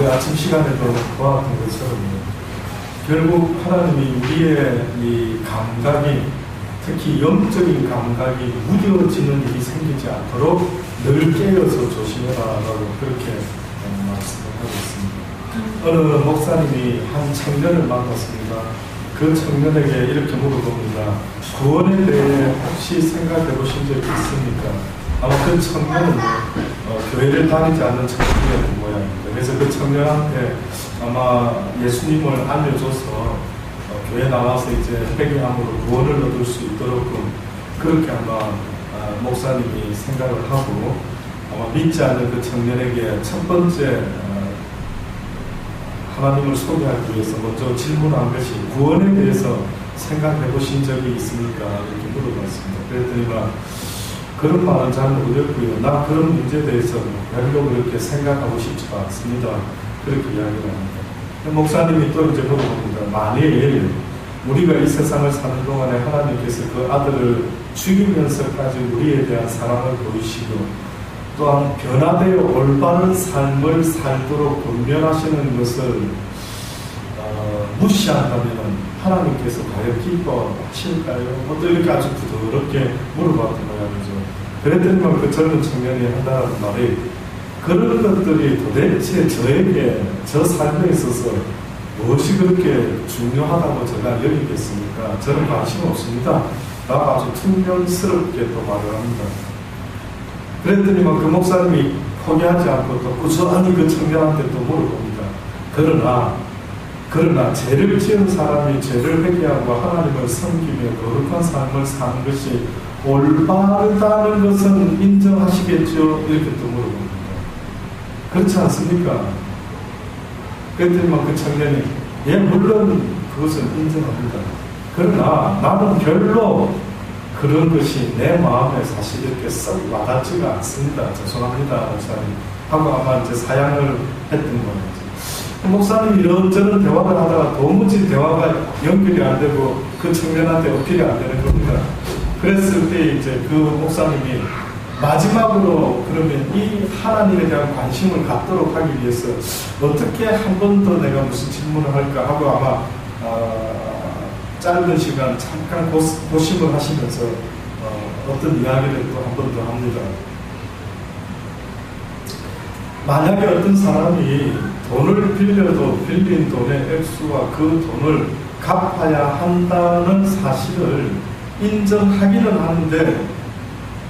오늘 아침 시간에도 보았던 것처럼 결국 하나님이 우리의 이 감각이, 특히 영적인 감각이 무뎌지는 일이 생기지 않도록 늘 깨어서 조심해라라고 그렇게 말씀을 하고 있습니다. 어느 목사님이 한 청년을 만났습니다. 그 청년에게 이렇게 물어봅니다. 구원에 대해 혹시 생각해 보신 적이 있습니까? 아마 그 청년은 교회를 다니지 않는 청년이었던 모양입니다. 그래서 그 청년한테 아마 예수님을 알려줘서 교회 나와서 이제 회개함으로 구원을 얻을 수 있도록 그렇게 아마 목사님이 생각을 하고 아마 믿지 않는 그 청년에게 첫 번째 하나님을 소개하기 위해서 먼저 질문한 것이 구원에 대해서 생각해 보신 적이 있습니까? 이렇게 물어봤습니다. 그랬더니 그런 말은 잘 모르겠고요. 나 그런 문제에 대해서 별로 그렇게 생각하고 싶지 않습니다. 그렇게 이야기를 합니다. 목사님이 또 이제 물어봅니다. 만일 우리가 이 세상을 사는 동안에 하나님께서 그 아들을 죽이면서까지 우리에 대한 사랑을 보이시고 또한 변화되어 올바른 삶을 살도록 권면하시는 것을 무시한다면 하나님께서 과연 기뻐하실까요? 또 이렇게 아주 부드럽게 물어봤던 모양이죠. 그랬더니 그 젊은 청년이 한다는 말이 그런 것들이 도대체 저에게 저 삶에 있어서 무엇이 그렇게 중요하다고 제가 여기겠습니까? 저는 관심 없습니다. 라고 아주 퉁명스럽게 또 말을 합니다. 그랬더니 그 목사님이 포기하지 않고 또 꾸준히 그 청년한테 또 물어봅니다. 그러나 죄를 지은 사람이 죄를 회개하고 하나님을 섬기며 거룩한 삶을 사는 것이 올바르다는 것은 인정하시겠죠? 이렇게 또 물어봅니다. 그렇지 않습니까? 그랬더니 그 청년이 예, 물론 그것은 인정합니다. 그러나 나는 별로 그런 것이 내 마음에 사실 이렇게 썩 와닿지가 않습니다. 죄송합니다, 목사님. 하고 아마 이제 사양을 했던 거예요. 목사님이 이런저런 대화를 하다가 도무지 대화가 연결이 안 되고 그 청년한테 어필이 안 되는 겁니다. 그랬을 때 이제 그 목사님이 마지막으로 그러면 이 하나님에 대한 관심을 갖도록 하기 위해서 어떻게 한 번 더 내가 무슨 질문을 할까 하고 아마 짧은 시간 잠깐 고심을 하시면서 어떤 이야기를 또 한 번 더 합니다. 만약에 어떤 사람이 돈을 빌려도 빌린 돈의 액수와 그 돈을 갚아야 한다는 사실을 인정하기는 하는데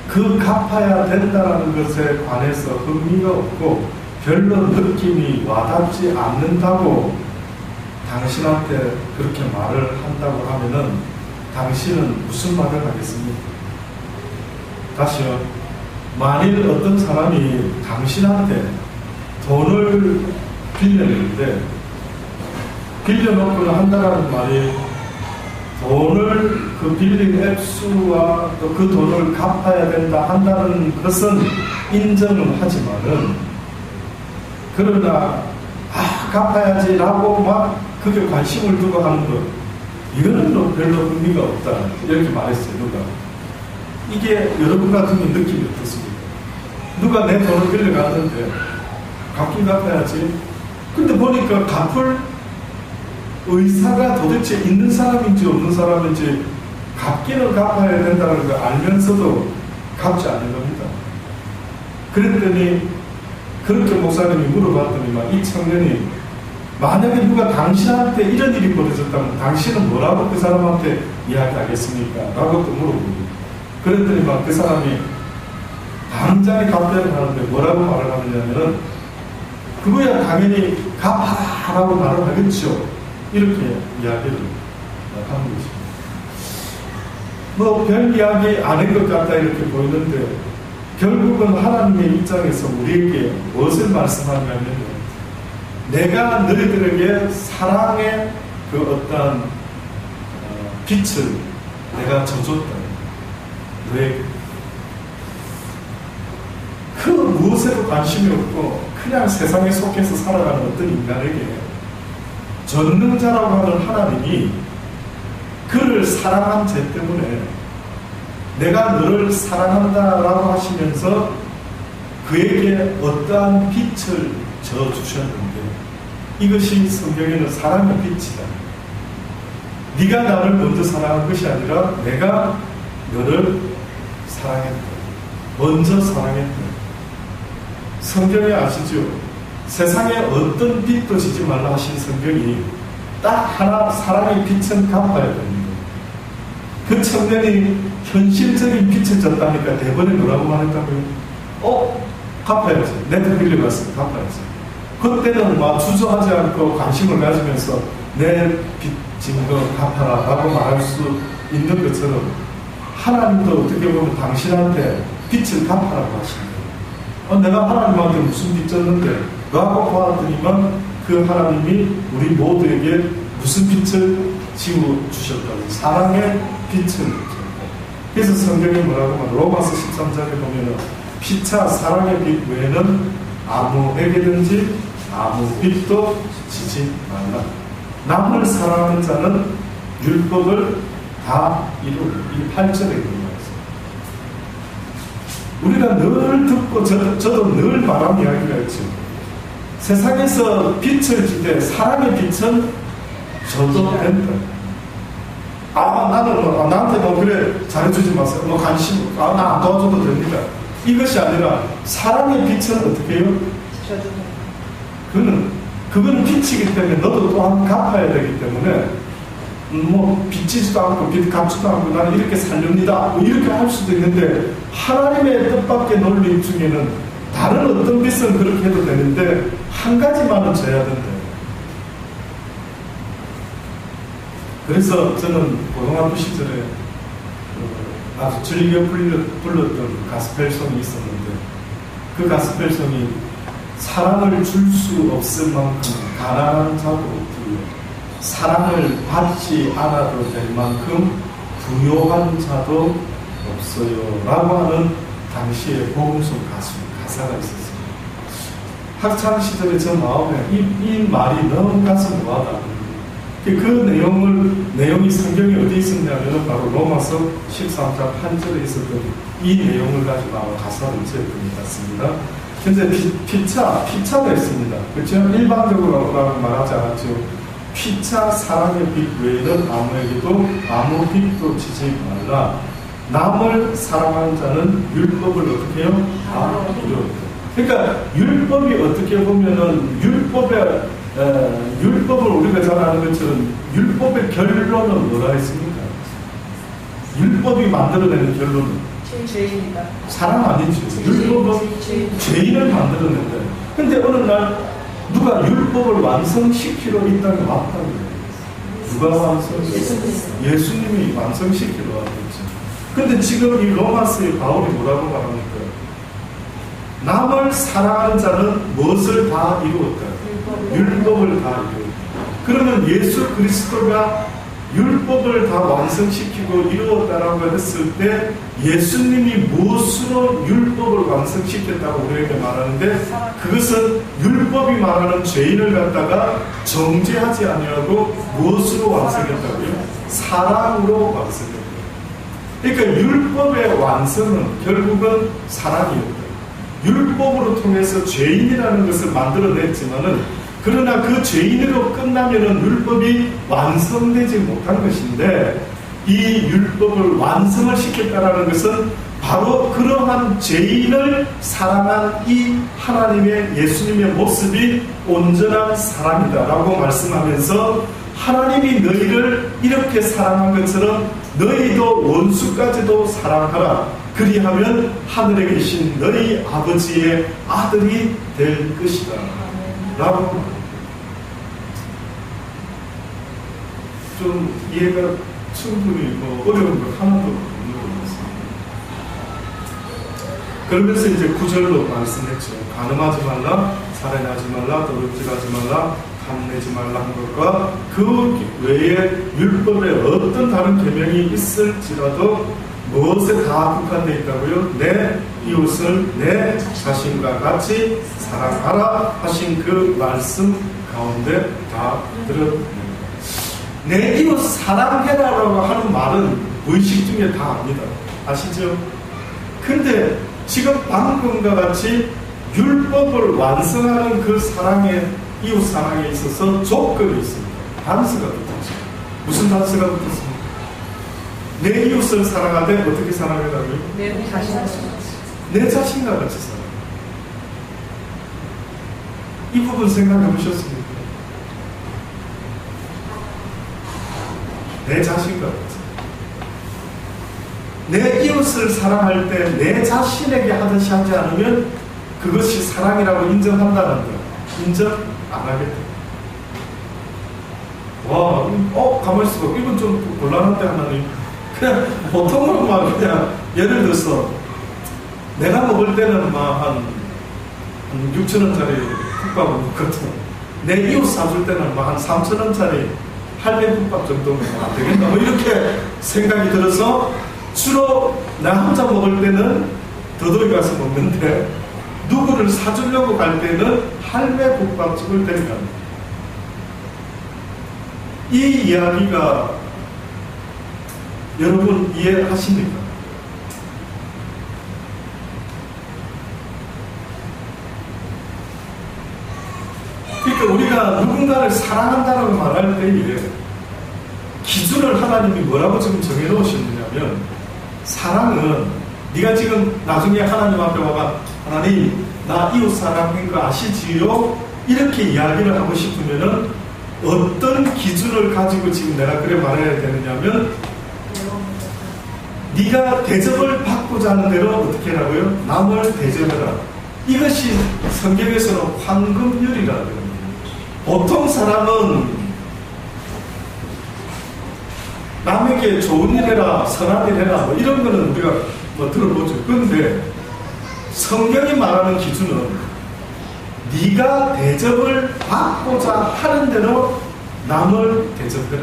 그 갚아야 된다는 것에 관해서 흥미가 없고 별로 느낌이 와닿지 않는다고 당신한테 그렇게 말을 한다고 하면은 당신은 무슨 말을 하겠습니까? 다시요. 만일 어떤 사람이 당신한테 돈을 빌렸는데 빌려놓고는 한다라는 말이 돈을 그 빌린 액수와 또 그 돈을 갚아야 된다 한다는 것은 인정은 하지만은 그러나 갚아야지라고 막 그게 관심을 두고 하는 것 이거는 별로 의미가 없다 이렇게 말했어요. 누가 이게 여러분 같은 느낌이 어떻습니까? 누가 내 돈을 빌려갔는데 갚긴 갚아야지. 근데 보니까 갚을 의사가 도대체 있는 사람인지 없는 사람인지 갚기는 갚아야 된다는 걸 알면서도 갚지 않는 겁니다. 그랬더니 그렇게 목사님이 물어봤더니 이 청년이 만약에 누가 당신한테 이런 일이 벌어졌다면 당신은 뭐라고 그 사람한테 이야기하겠습니까? 라고 또 물어보고 그랬더니 그 사람이 당장에 갚아야 하는데 뭐라고 말을 하느냐면은 그거야 당연히 갚아라고 말을 하겠죠. 이렇게 이야기를 하는 것입니다. 별 이야기 아닌 것 같다 이렇게 보이는데 결국은 하나님의 입장에서 우리에게 무엇을 말씀하냐면 내가 너희들에게 사랑의 그 어떤 빛을 내가 져줬다. 너에게 그 무엇에도 관심이 없고 그냥 세상에 속해서 살아가는 어떤 인간에게 전능자라고 하는 하나님이 그를 사랑한 죄 때문에 내가 너를 사랑한다라고 하시면서 그에게 어떠한 빛을 져주셨는데 이것이 성경에는 사랑의 빛이다. 네가 나를 먼저 사랑한 것이 아니라 내가 너를 사랑했다. 먼저 사랑했다. 성경에 아시죠? 세상에 어떤 빛도 지지 말라 하신 성경이 딱 하나, 사랑의 빛은 갚아야 됩니다. 그 청년이 현실적인 빛을 졌다니까 대번에 뭐라고 말했다고요? 갚아야지. 내가 빌려갔으면 갚아야지. 그때는 막 주저하지 않고 관심을 가지면서 내 빚진 거 갚아라 라고 말할 수 있는 것처럼 하나님도 어떻게 보면 당신한테 빚을 갚아라고 하십니다. 내가 하나님한테 무슨 빚 졌는데 라고 보았더니만 그 하나님이 우리 모두에게 무슨 빚을 지어주셨다고 사랑의 빛을 주셨다. 그래서 성경에 뭐라고 하면 로마서 13장에 보면은 피차 사랑의 빛 외에는 아무에게든지 아무 빛도 지지 말라. 남을 사랑하는 자는 율법을 다 이루고 이 8절에 있는 말씀. 우리가 늘 듣고 저도 늘 말하는 이야기가 있죠. 세상에서 빛을 줄 때 사랑의 빛은 줘도 된다. 나는 나한테 그래 잘해주지 마세요. 관심 나 안 도와줘도 됩니다. 이것이 아니라 사랑의 빛은 어떻게 해요? 그거는 빛이기 때문에 너도 또한 갚아야 되기 때문에 빚지지도 않고 빚 갚지도 않고 나는 이렇게 살렵니다. 이렇게 할 수도 있는데 하나님의 뜻밖의 논리 중에는 다른 어떤 빛은 그렇게 해도 되는데 한 가지만은 져야 된다. 그래서 저는 고등학교 시절에 아주 즐겨 불렀던 가스펠송이 있었는데 그 가스펠송이 사랑을 줄 수 없을 만큼 가난한 자도 없고요. 사랑을 받지 않아도 될 만큼 부요한 자도 없어요. 라고 하는 당시의 복음송 가사가 있었어요. 학창시절에 저 마음에 이 말이 너무 가슴 와닿아요. 그 내용이 성경에 어디 있었냐면 바로 로마서 13장 8절에 있었던 이 내용을 가지고 아마 가사를 지었던 것 같습니다. 현재 피차가 있습니다. 그렇죠? 일반적으로 말하지 않았죠. 피차 사랑의 빛 외에는 아무에게도 아무 빛도 지지 말라. 남을 사랑하는 자는 율법을 어떻게 해요? 다 이루었다. 그러니까 율법이 어떻게 보면은 율법을 우리가 잘 아는 것처럼 율법의 결론은 뭐라 했습니까? 율법이 만들어내는 결론은 죄입니다. 사랑 아니죠. 율법은 죄인을 만들어낸다. 근데 어느 날 누가 율법을 완성시키러 이 땅에 왔다고 해요. 누가 완성시켰어요? 예수님이 완성시키러 왔겠죠. 근데 지금 이 로마서의 바울이 뭐라고 말합니까? 남을 사랑하는 자는 무엇을 다 이루었다? 율법을 다 이루었다. 그러면 예수 그리스도가 율법을 다 완성시키고 이루었다라고 했을 때 예수님이 무엇으로 율법을 완성시켰다고 우리에게 말하는데 그것은 율법이 말하는 죄인을 갖다가 정죄하지 아니하고 무엇으로 완성했다고요? 사랑으로 완성했다. 그러니까 율법의 완성은 결국은 사랑이었다. 율법으로 통해서 죄인이라는 것을 만들어냈지만은 그러나 그 죄인으로 끝나면은 율법이 완성되지 못한 것인데 이 율법을 완성을 시켰다라는 것은 바로 그러한 죄인을 사랑한 이 하나님의 예수님의 모습이 온전한 사랑이다라고 말씀하면서 하나님이 너희를 이렇게 사랑한 것처럼 너희도 원수까지도 사랑하라. 그리하면 하늘에 계신 너희 아버지의 아들이 될 것이다. 라고 좀 이해가 충분히 어려운 것 하나도 없는 것 같습니다. 그러면서 이제 9절로 말씀했죠. 간음하지 말라, 살인하지 말라, 도둑질하지 말라, 탐내지 말라 한 것과 그 외에 율법에 어떤 다른 계명이 있을지라도 무엇에 다 국한되어 있다고요? 내 이웃을 내 자신과 같이 사랑하라 하신 그 말씀 가운데 다 들었습니다. 내 이웃 사랑해라라고 하는 말은 의식 중에 다 압니다. 아시죠? 근데 지금 방금과 같이 율법을 완성하는 그 사랑의 이웃 사랑에 있어서 조건이 있습니다. 단서가 붙었죠. 무슨 단서가 붙었습니까? 내 이웃을 사랑하되 어떻게 사랑하라고요? 내 자신과 같이 사랑. 이 부분 생각해 보셨습니까? 내 자신과 같이. 내 이웃을 사랑할 때 내 자신에게 하듯이 하지 않으면 그것이 사랑이라고 인정한다는 거. 인정 안 하겠다. 와, 가만히 있어. 이건 좀 곤란한데, 하나님. 그냥 보통으로만 그냥 예를 들어서 내가 먹을 때는 막 한 6,000원짜리 국밥을 먹거든. 내 이웃 사줄 때는 막 한 3,000원짜리 할매 국밥 정도면 안 되겠나? 뭐 이렇게 생각이 들어서 주로 나 혼자 먹을 때는 더더위 가서 먹는데 누구를 사주려고 갈 때는 할매 국밥집을 데려갑니다. 이 이야기가 여러분 이해하십니까? 그러니까 우리가 누군가를 사랑한다라고 말할 때에 기준을 하나님이 뭐라고 지금 정해놓으셨느냐면, 사랑은 네가 지금 나중에 하나님 앞에 와가 하나님 나 이웃 사랑인 거 아시지요? 이렇게 이야기를 하고 싶으면은 어떤 기준을 가지고 지금 내가 그래 말해야 되느냐면, 네가 대접을 받고자 하는 대로 어떻게 하라고요? 남을 대접해라. 이것이 성경에서는 황금률이라고 합니다. 보통 사람은 남에게 좋은 일 해라, 선한 일 해라, 뭐 이런 거는 우리가 뭐 들어보죠. 그런데 성경이 말하는 기준은 네가 대접을 받고자 하는 대로 남을 대접해라.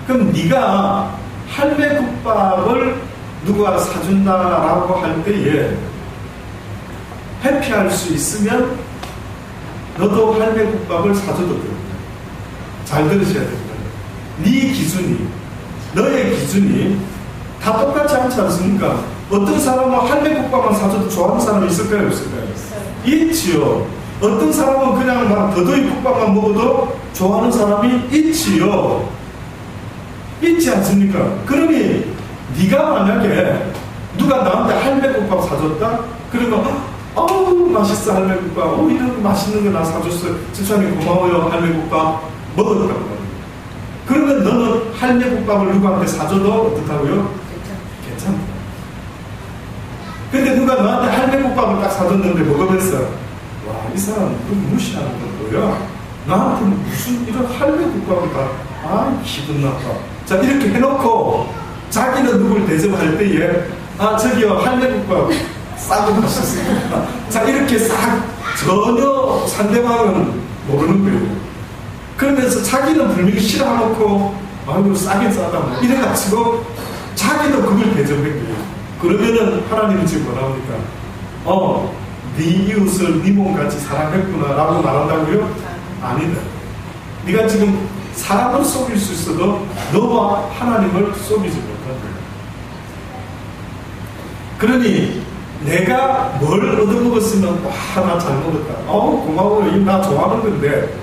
그럼 네가 할매국밥을 누가 사준다라고 할 때에 회피할 수 있으면 너도 할매국밥을 사줘도 됩니다. 잘 들으셔야 됩니다. 네 기준이, 너의 기준이 다 똑같지 않지 않습니까? 어떤 사람은 할매국밥만 사줘도 좋아하는 사람이 있을까요? 없을까요? 있지요. 어떤 사람은 그냥 막 더더위 국밥만 먹어도 좋아하는 사람이 있지요. 있지 않습니까? 그러니 네가 만약에 누가 나한테 할매국밥 사줬다? 그러면 어우 맛있어 할매국밥, 이런 맛있는 거 나 사줬어요, 집사님 고마워요, 할매국밥 먹었다고 말이에요. 그러면 너는 할매국밥을 누구한테 사줘도 어떻다고요? 괜찮다. 근데 누가 너한테 할매국밥을 딱 사줬는데 먹으면서 와, 이 사람 누구 무시하는 건 뭐야? 나한테는 무슨 이런 할매국밥을 다, 기분 나빠. 자, 이렇게 해놓고 자기는 누굴 대접할 때에 저기요 할매국밥 싸고 맛있습니다. 자, 이렇게 싹 전혀 상대방은 모르는 거예요. 그러면서 자기는 분명히 싫어하놓고 아이고 싸긴 싸다 뭐 이래가지고 자기도 그걸 대접한 거예요. 그러면은 하나님이 지금 뭐라 합니까? 네 이웃을 네 몸같이 사랑했구나 라고 말한다고요? 아니다. 네가 지금 사람을 속일 수 있어도 너와 하나님을 속이지 못한다. 그러니 내가 뭘 얻어먹었으면 나 잘 먹었다, 고마워요, 나 좋아하는 건데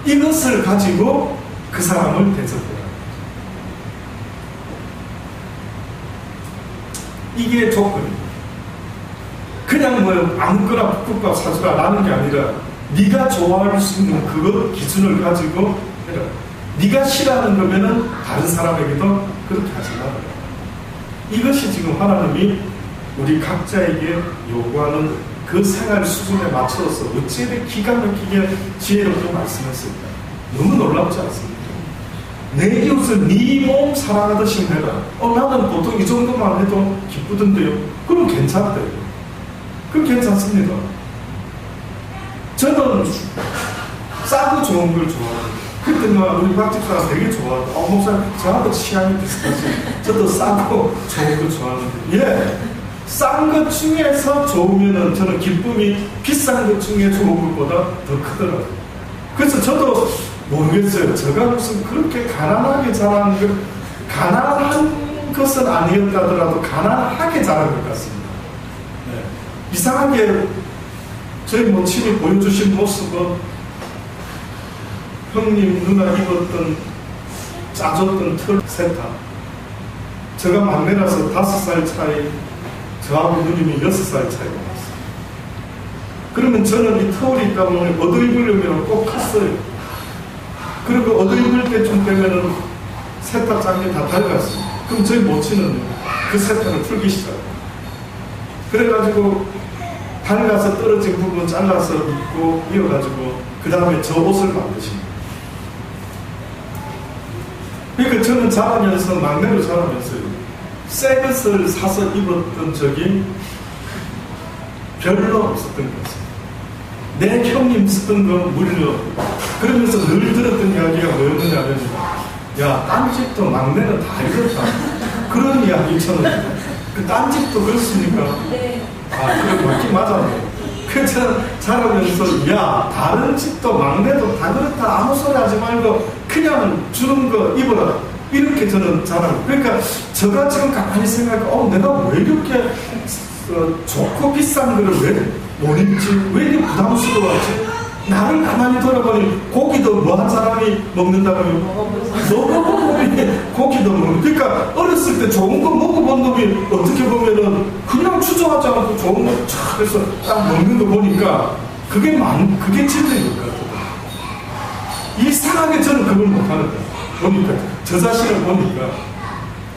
이것을 가지고 그 사람을 대접해라. 이게 조건입니다. 그냥 뭐 아무거나 국밥 사주라 라는 게 아니라 네가 좋아할 수 있는 그 기준을 가지고 해라. 네가 싫어하는 거면은 다른 사람에게도 그렇게 하지 마라. 이것이 지금 하나님이 우리 각자에게 요구하는 그 생활 수준에 맞춰서 어찌 이렇게 기가 막히게 지혜롭게 말씀했을까? 너무 놀랍지 않습니까? 내 이웃을 네 몸 사랑하듯이 해라. 나는 보통 이 정도만 해도 기쁘던데요. 그럼 괜찮대요. 그럼 괜찮습니다. 저는 싸고 좋은 걸 좋아해요. 그때 우리 박 집사가 되게 좋아하고, 목사님 저하고 취향이 비슷하지. 저도 싸고 좋은 걸 좋아하는데, 싼 것 중에서 좋으면은 저는 기쁨이 비싼 것 중에 좋은 것보다 더 크더라고요. 그래서 저도 모르겠어요. 제가 무슨 그렇게 가난하게 자란 가난한 것은 아니었다더라도 가난하게 자란 것 같습니다. 이상하게 저희 모친이 보여주신 모습은 형님 누나 입었던 짜줬던 털 세탁, 제가 막내라서 5살 차이, 저하고 누님이 6살 차이가 났어요. 그러면 저는 이 터울이 있다 보니 얻어입으려면 꼭 컸어요. 그리고 얻어입을 때쯤 되면은 세탁장이 다 닳았어요. 그럼 저희 모친은 그 세탁을 풀기 시작해요. 그래가지고 닳아서 떨어진 부분 잘라서 입고 이어가지고 그 다음에 저 옷을 만드십니다. 그러니까 저는 자라면서, 막내로 자라면서 새 것을 사서 입었던 적이 별로 없었던 것 같습니다. 내 형님 쓰던 거 물려. 그러면서 늘 들었던 이야기가 뭐였느냐면, 야, 딴 집도 막내는 다 이렇다. 그런 이야기 있잖아요. 그 딴 집도 그렇습니까? 네. 아, 그래, 맞긴 맞았네. 그래서 자라면서, 야, 다른 집도 막내도 다 그렇다. 아무 소리 하지 말고 그냥 주는 거 입어라. 이렇게 저는 자라고. 그러니까 제가 지금 가만히 생각해, 내가 왜 이렇게 좋고 비싼 거를 왜 못 입지? 왜 이렇게 부담스러워하지? 나를 가만히 돌아보니 고기도 뭐 한 사람이 먹는다고 하면 먹어보면 고기도 먹는. 그러니까 어렸을 때 좋은 거 먹어본 놈이 어떻게 보면은 그냥 추정하지 않고 좋은 거 촥 해서 딱 먹는 거 보니까 그게 진리인 것 같아요. 이상하게 저는 그걸 못하는 거예요. 보니까 저 자신을 보니까.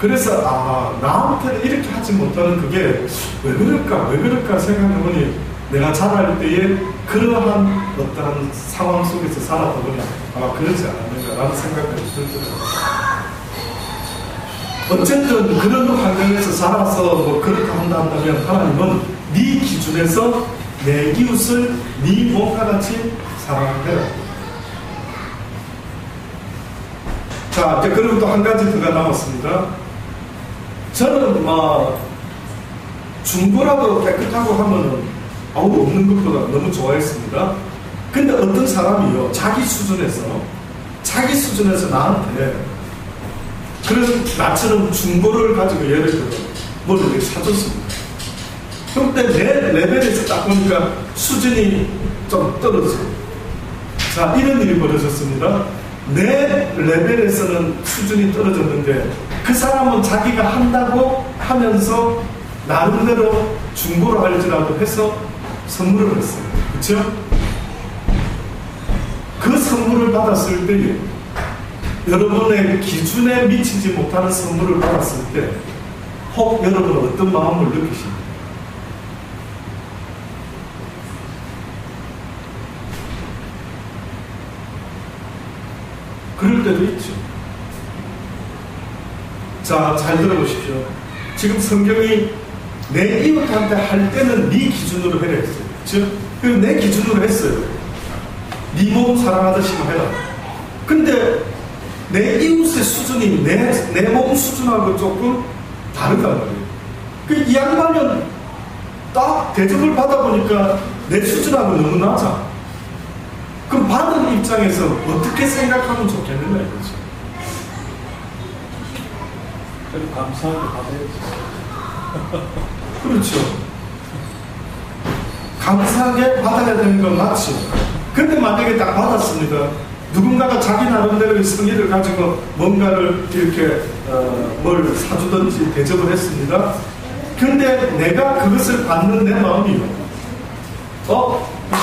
그래서 나한테는 이렇게 하지 못하는 그게 왜 그럴까 생각해보니 내가 자랄 때에 그러한 어떠한 상황 속에서 살았다 보니 아마 그러지 않았는가라는 생각이 들더라고요. 어쨌든 그런 환경에서 자라서 뭐 그렇게 한다면 하나님은 네 기준에서 내 이웃을 네 몸과 같이 사랑해라. 자, 이제 그리고 또 한 가지 더가 남았습니다. 저는 중고라도 깨끗하고 하면은 없는 것보다 너무 좋아했습니다. 근데 어떤 사람이요, 자기 수준에서 나한테 그런 나처럼 중고를 가지고 예를 들어 뭘 이렇게 사줬습니다. 그런데 내 레벨에서 딱 보니까 수준이 좀 떨어져요. 자, 이런 일이 벌어졌습니다. 내 레벨에서는 수준이 떨어졌는데 그 사람은 자기가 한다고 하면서 나름대로 중고로 할지라도 해서 선물을 했어요. 그렇죠? 그 선물을 받았을 때 여러분의 기준에 미치지 못하는 선물을 받았을 때 혹 여러분은 어떤 마음을 느끼십니까? 그럴 때도 있죠. 자, 잘 들어보십시오. 지금 성경이 내 이웃한테 할 때는 네 기준으로 해라 했어요. 그렇죠? 그리고 내 기준으로 했어요. 네 몸 사랑하듯이만 해라. 근데 내 이웃의 수준이 내 몸 수준하고 조금 다르단 말이에요. 이 양반은 딱 대접을 받아보니까 내 수준하고 너무 낮아. 그럼 받은 입장에서 어떻게 생각하면 좋겠는가 이거죠. 그래도 감사하게 받아야지. 그렇죠. 감사하게 받아야 되는 건 맞죠. 근데 만약에 딱 받았습니다. 누군가가 자기 나름대로의 성의를 가지고 뭔가를 이렇게 뭘 사주든지 대접을 했습니다. 근데 내가 그것을 받는 내 마음이요.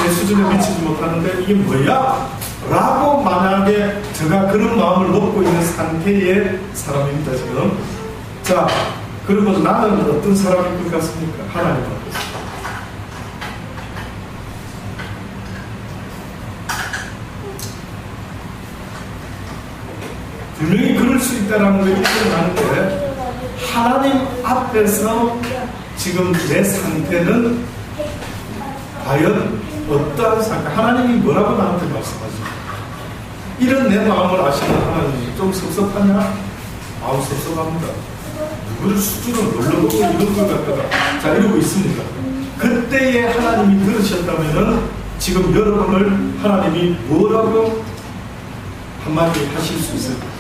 내 수준에 미치지 못하는데 이게 뭐야? 라고 만약에 제가 그런 마음을 먹고 있는 상태의 사람입니다, 지금. 자, 그리고 나는 어떤 사람일 것 같습니까? 하나님 앞에서. 분명히 그럴 수 있다는 걸 인정하는데 하나님 앞에서 지금 내 상태는 과연 어떠한 상태? 하나님이 뭐라고 나한테 말씀하십니까? 이런 내 마음을 아시는 하나님이 좀 섭섭하냐? 아우, 섭섭합니다. 누구를 수준을 놀러보고 이런 걸 갖다가 자, 이러고 있습니다. 그때에 하나님이 들으셨다면은 지금 여러분을 하나님이 뭐라고 한마디 하실 수 있을까요?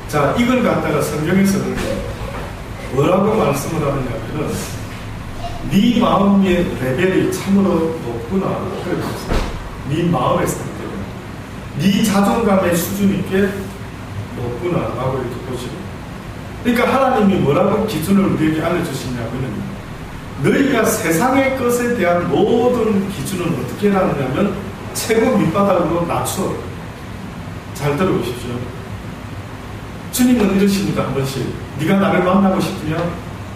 자, 이걸 갖다가 성경에서는 뭐라고 말씀을 하느냐면은 네 마음의 레벨이 참으로 높구나. 그래 보세요. 네 마음의 상태가, 네 자존감의 수준이 꽤 높구나라고 이렇게 보시고. 그러니까 하나님이 뭐라고 기준을 우리에게 알려주시냐면은, 너희가 세상의 것에 대한 모든 기준은 어떻게 하느냐면 최고 밑바닥으로 낮춰. 잘 들어보십시오. 주님은 이러십니다. 한 번씩 네가 나를 만나고 싶으면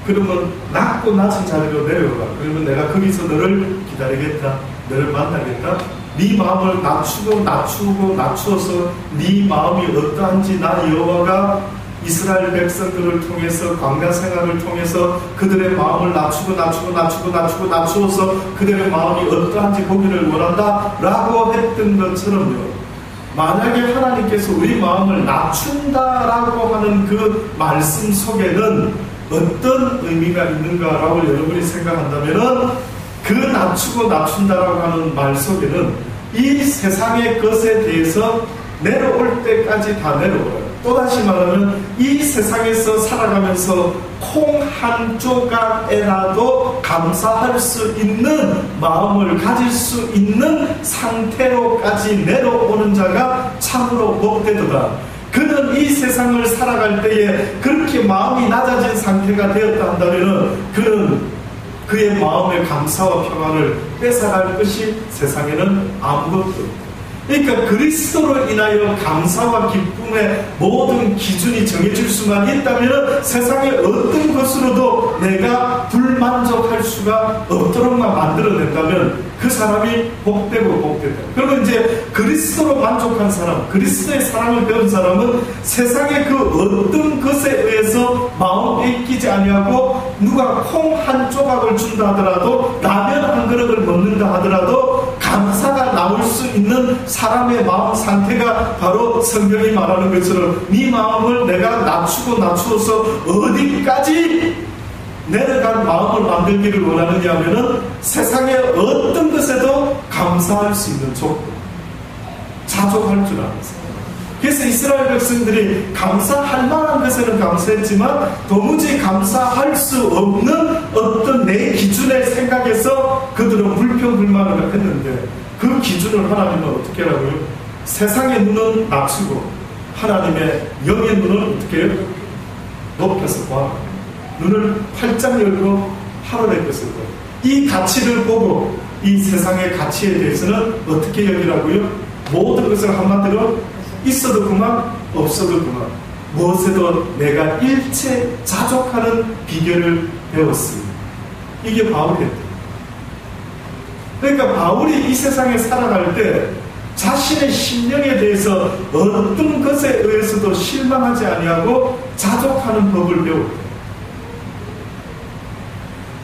그러면 낮고 낮은 자리로 내려오라. 그러면 내가 거기서 너를 기다리겠다. 너를 만나겠다. 네 마음을 낮추어서 네 마음이 어떠한지 나 여호와가 이스라엘 백성들을 통해서 광야 생활을 통해서 그들의 마음을 낮추어서 그들의 마음이 어떠한지 보기를 원한다 라고 했던 것처럼요, 만약에 하나님께서 우리 마음을 낮춘다라고 하는 그 말씀 속에는 어떤 의미가 있는가라고 여러분이 생각한다면은, 그 낮춘다라고 하는 말 속에는 이 세상의 것에 대해서 내려올 때까지 다 내려와요. 또다시 말하면 이 세상에서 살아가면서 콩 한 조각에라도 감사할 수 있는 마음을 가질 수 있는 상태로까지 내려오는 자가 참으로 복되도다. 그는 이 세상을 살아갈 때에 그렇게 마음이 낮아진 상태가 되었다 한다면 그는 그의 마음의 감사와 평안을 뺏어갈 것이 세상에는 아무것도 없다. 그러니까 그리스도로 인하여 감사와 기쁨의 모든 기준이 정해질 수만 있다면 세상의 어떤 것으로도 내가 불만족할 수가 없도록만 만들어낸다면 그 사람이 복되고 복되다. 그러면 이제 그리스도로 만족한 사람, 그리스도의 사랑을 배운 사람은 세상의 그 어떤 것에 의해서 마음 뺏기지 아니하고, 누가 콩 한 조각을 준다 하더라도, 라면 한 그릇을 먹는다 하더라도 감사가 나올 수 있는 사람의 마음 상태가 바로 성경이 말하는 것처럼 네 마음을 내가 낮추어서 어디까지 내려간 마음을 만들기를 원하느냐 하면은 세상의 어떤 것에도 감사할 수 있는 조건, 자족할 줄 아는 사람. 그래서 이스라엘 백성들이 감사할 만한 것에는 감사했지만 도무지 감사할 수 없는 어떤 내 기준의 생각에서 그들은 불평불만을 했는데, 그 기준을 하나님은 어떻게 하라고요? 세상의 눈은 낮추고 하나님의 영의 눈은 어떻게 해요? 높여서 봐. 눈을 활짝 열고 하늘의 것을 봐. 이 가치를 보고 이 세상의 가치에 대해서는 어떻게 여기라고요? 모든 것을 한마디로 있어도 그만 없어도 그만 무엇에도 내가 일체 자족하는 비결을 배웠습니다. 이게 바울이었다. 그러니까 바울이 이 세상에 살아갈 때 자신의 심령에 대해서 어떤 것에 의해서도 실망하지 아니하고 자족하는 법을 배웠다.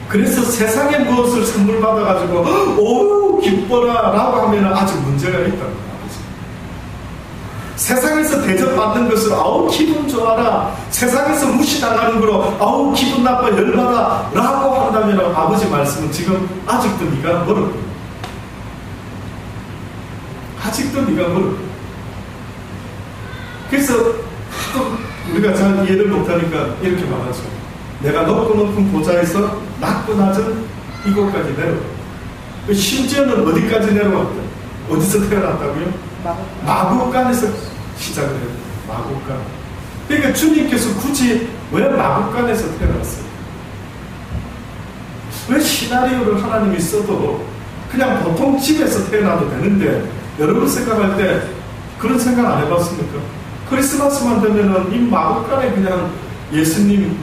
그래서 세상에 무엇을 선물 받아가지고 오 기뻐라 라고 하면 아직 문제가 있다는 거야. 세상에서 대접받는 것을 아우 기분 좋아라, 세상에서 무시당하는 거로 아우 기분 나빠 열받아 라고 한다면 아버지 말씀은 지금 아직도 네가 멀었다. 아직도 네가 멀었다. 그래서 또 우리가 잘 이해를 못하니까 이렇게 말하죠. 내가 높고 높은 보좌에서 낮고 낮은 이곳까지 내려왔다. 심지어는 어디까지 내려왔다? 어디서 태어났다고요? 마구간에서 시작을 해요. 마구간. 그러니까 주님께서 굳이 왜 마구간에서 태어났어요? 왜 시나리오를 하나님이 써도 그냥 보통 집에서 태어나도 되는데, 여러분 생각할 때 그런 생각 안 해봤습니까? 크리스마스만 되면은 이 마구간에 그냥 예수님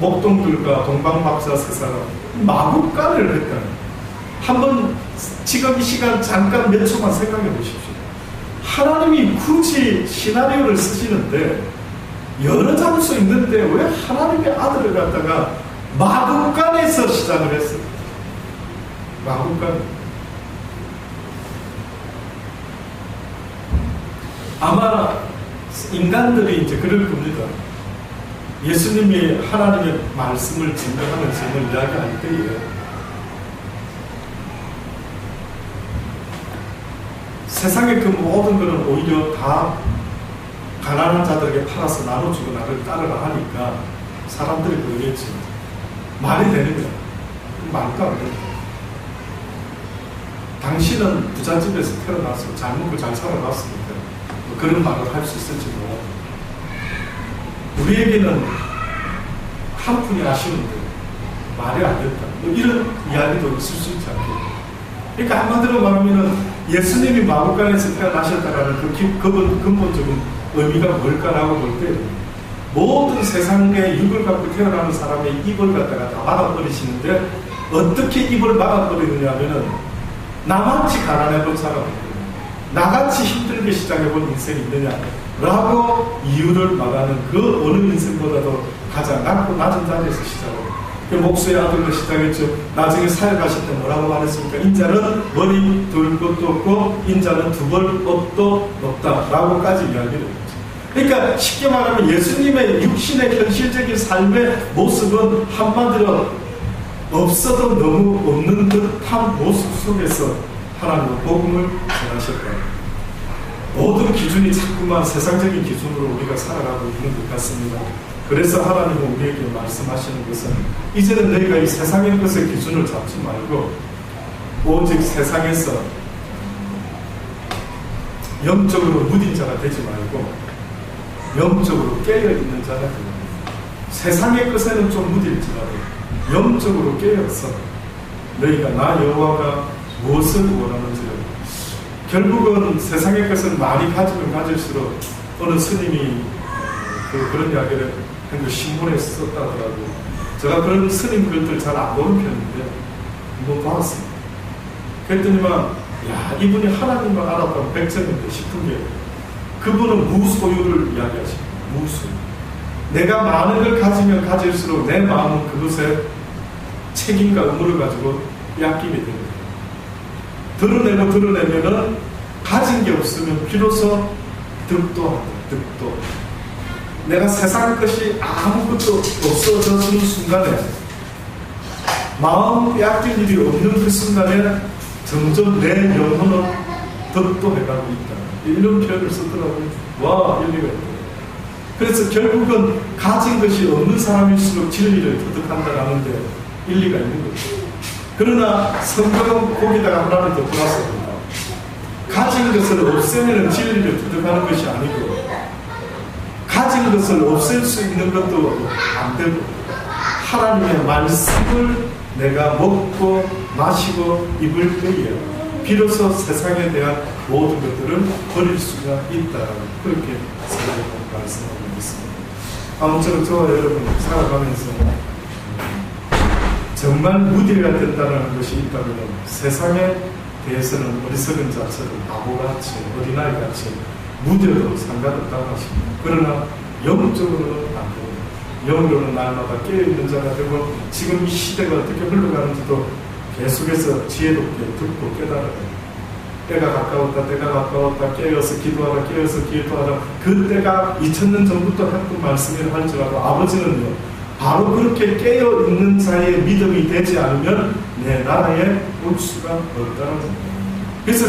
목동들과 동방박사 세 사람 마구간을 했다는. 한번 지금 이 시간 잠깐 몇 초만 생각해 보십시오. 하나님이 굳이 시나리오를 쓰시는데 여러 장소 있는데 왜 하나님의 아들을 갖다가 마구간에서 시작을 했어요? 마구간. 아마 인간들이 이제 그럴 겁니다. 예수님이 하나님의 말씀을 증명하는 점을 이야기할 때에 세상의 그 모든 것은 오히려 다 가난한 자들에게 팔아서 나눠주고 나를 따르라 하니까 사람들이 그러겠지. 말이 되는 거야. 말도 안 돼. 당신은 부잣집에서 태어나서 잘 먹고 잘 살아났으니까 그런 말을 할 수 있을지 몰라요. 우리에게는 한 푼이 아쉬운데 말이 안 됐다. 이런 이야기도 있을 수 있지 않겠냐. 그러니까 한마디로 말하면 예수님이 마구간에서 태어나셨다라는 그 근본적인 의미가 뭘까라고 볼 때 모든 세상에 육을 갖고 태어나는 사람의 입을 갖다가 다 막아버리시는데 어떻게 입을 막아버리느냐 하면은 나같이 가난해본 사람이 있느냐, 나같이 힘들게 시작해본 인생이 있느냐 라고 이유를 말하는 그 어느 인생보다도 가장 낮은 자리에서 시작하고 목수의 아들로 시작했죠. 나중에 사역하실 때 뭐라고 말했습니까? 인자는 머리 둘 것도 없고 인자는 두 벌 옷도 없다 라고까지 이야기를 했죠. 그러니까 쉽게 말하면 예수님의 육신의 현실적인 삶의 모습은 한마디로 없어도 너무 없는 듯한 모습 속에서 하나님의 복음을 전하셨다. 모든 기준이 자꾸만 세상적인 기준으로 우리가 살아가고 있는 것 같습니다. 그래서 하나님은 우리에게 말씀하시는 것은 이제는 너희가 이 세상의 것의 기준을 잡지 말고 오직 세상에서 영적으로 무딘 자가 되지 말고 영적으로 깨어있는 자가 되는 거예요. 세상의 것에는 좀 무딜지라도 영적으로 깨어서 너희가 나 여호와가 무엇을 원하는지를 결국은 세상의 것을 많이 가지면 가질수록 어느 스님이 그런 이야기를 한 거 신문에 썼다더라고요. 제가 그런 스님 글들 잘 안 보는 편인데 한번 봤습니다. 그랬더니만 야 이분이 하나님을 알았다면 백전인데 싶은 게 그분은 무소유를 이야기하십니다. 무소유. 내가 많은 걸 가지면 가질수록 내 마음은 그것에 책임과 의무를 가지고 뺏기게 됩니다. 드러내면은 가진 게 없으면 비로소 득도한다. 득도. 내가 세상 것이 아무것도 없어졌는 순간에 마음 빼앗길 일이 없는 그 순간에 점점 내 영혼은 득도해가고 있다. 이런 표현을 쓰더라고요. 와, 일리가 있다. 그래서 결국은 가진 것이 없는 사람일수록 진리를 터득한다는 데 일리가 있는 거죠. 그러나 성경은 거기다가 하나를 더 플러스합니다. 가진 것을 없애면 진리를 터득하는 것이 아니고 가진 것을 없앨 수 있는 것도 안 되고 하나님의 말씀을 내가 먹고 마시고 입을 때에 비로소 세상에 대한 모든 것들을 버릴 수가 있다. 그렇게 성경은 말씀하고 있습니다. 아무쪼록 저와 여러분 살아가면서 정말 무디가 된다는 것이 있다면 세상에 대해서는 어리석은 자처럼 바보같이 어린아이같이 무뎌도 상관없다고 하십니다. 그러나 영적으로는 안 됩니다. 영으로는 날마다 깨어있는 자가 되고 지금 이 시대가 어떻게 흘러가는지도 계속해서 지혜롭게 듣고 깨달아야 때가 가까웠다 깨어서 기도하라 깨어서 기도하라 그 때가 2000년 전부터 했던 말씀이라 할지라도 아버지는요 바로 그렇게 깨어있는 자의 믿음이 되지 않으면 내 나라에 올 수가 없다는 겁니다. 그래서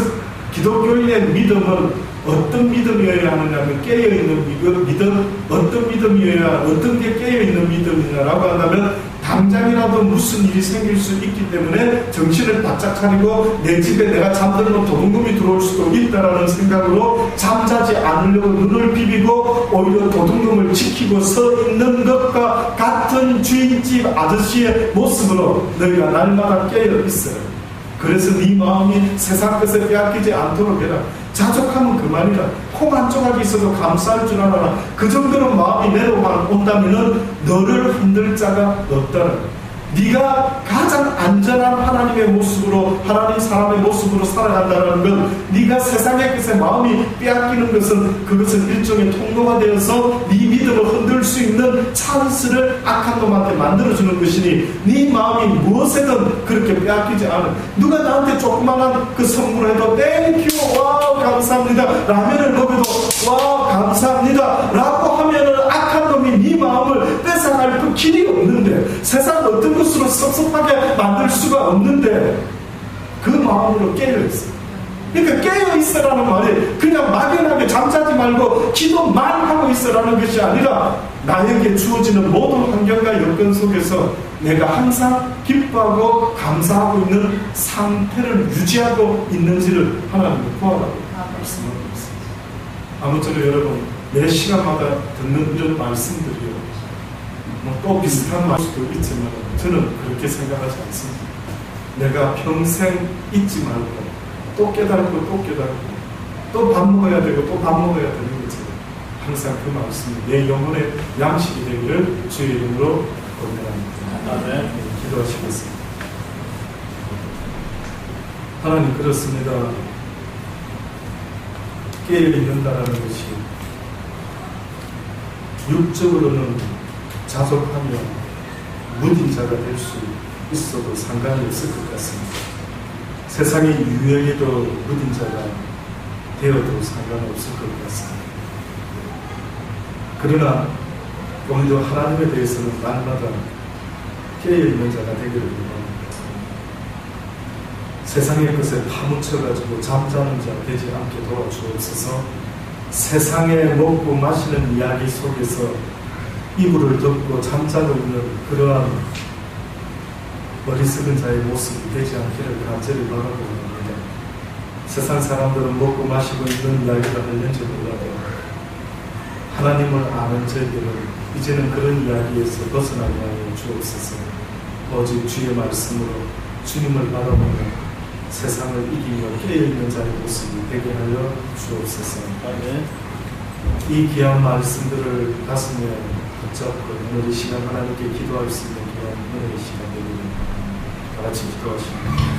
기독교인의 믿음은 어떤 믿음이어야 하느냐면 깨어있는 믿음 어떤 믿음이어야 어떤 게 깨어있는 믿음이냐라고 한다면 당장이라도 무슨 일이 생길 수 있기 때문에 정신을 바짝 차리고 내 집에 내가 잠들면 도둑놈이 들어올 수도 있다라는 생각으로 잠자지 않으려고 눈을 비비고 오히려 도둑놈을 지키고 서 있는 것과 같은 주인집 아저씨의 모습으로 너희가 날마다 깨어 있어요. 그래서 네 마음이 세상 것에 빼앗기지 않도록 해라. 자족하면 그만이라. 콩 한 조각이 있어도 감사할 줄 알아라. 그 정도로 마음이 내려온다면 너를 흔들 자가 없다는 네가 가장 안전한 하나님의 모습으로 하나님 사람의 모습으로 살아간다는 건 네가 세상의 것에 마음이 빼앗기는 것은 그것은 일종의 통로가 되어서 네 믿음을 흔들 수 있는 찬스를 악한 놈한테 만들어주는 것이니 네 마음이 무엇에든 그렇게 빼앗기지 않아. 누가 나한테 조그만한 그 선물해도 땡큐 와우 감사합니다 라면을 먹어도 와우 감사합니다 라고 하면은 악한 놈이 네 마음을 뺏어갈 그 길이 없는데 세상 어떤 것으로 섭섭하게 만들 수가 없는데 그 마음으로 깨어있어. 그러니까 깨어있어라는 말이 그냥 막연하게 잠자지 말고 기도만 하고 있어라는 것이 아니라 나에게 주어지는 모든 환경과 여건 속에서 내가 항상 기뻐하고 감사하고 있는 상태를 유지하고 있는지를 하나님은 구하라고 말씀하고 있습니다. 아무쪼록 여러분 매 시간마다 듣는 이런 말씀들이요, 또 비슷한 말 수도 있지만 저는 그렇게 생각하지 않습니다. 내가 평생 잊지 말고 또 깨달고 또 깨달고 또 밥 먹어야 되고 또 밥 먹어야 되는 것처럼 항상 그 말씀이 내 영혼의 양식이 되기를 주의 이름으로 권면합니다. 아멘. 기도하시겠습니다. 하나님, 그렇습니다. 깨어있는다라는 것이 육적으로는 자족하며 무딘 자가 될 수 있어도 상관이 없을 것 같습니다. 세상의 유행에도 무딘 자가 되어도 상관없을 것 같습니다. 그러나 오늘도 하나님에 대해서는 날마다 깨어있는 자가 되기를 원합니다. 세상의 것에 파묻혀가지고 잠자는 자 되지 않게 도와주옵소서. 세상에 먹고 마시는 이야기 속에서 이불을 덮고 잠자고 있는 그러한 어리석은 자의 모습이 되지 않기를 간절히 바라고 합니다. 세상 사람들은 먹고 마시고 있는 이야기를 하는지 몰라도 하나님을 아는 저희들은 이제는 그런 이야기에서 벗어나게 하여 주옵소서. 오직 주의 말씀으로 주님을 바라보며 세상을 이기며 깨어있는 자의 모습이 되게 하여 주옵소서. 이 귀한 말씀들을 가슴에 붙잡고 오늘 이 시간 하나님께 기도할 수 있는 귀한 은혜의 시간 되기를 다 같이 기도하십니다.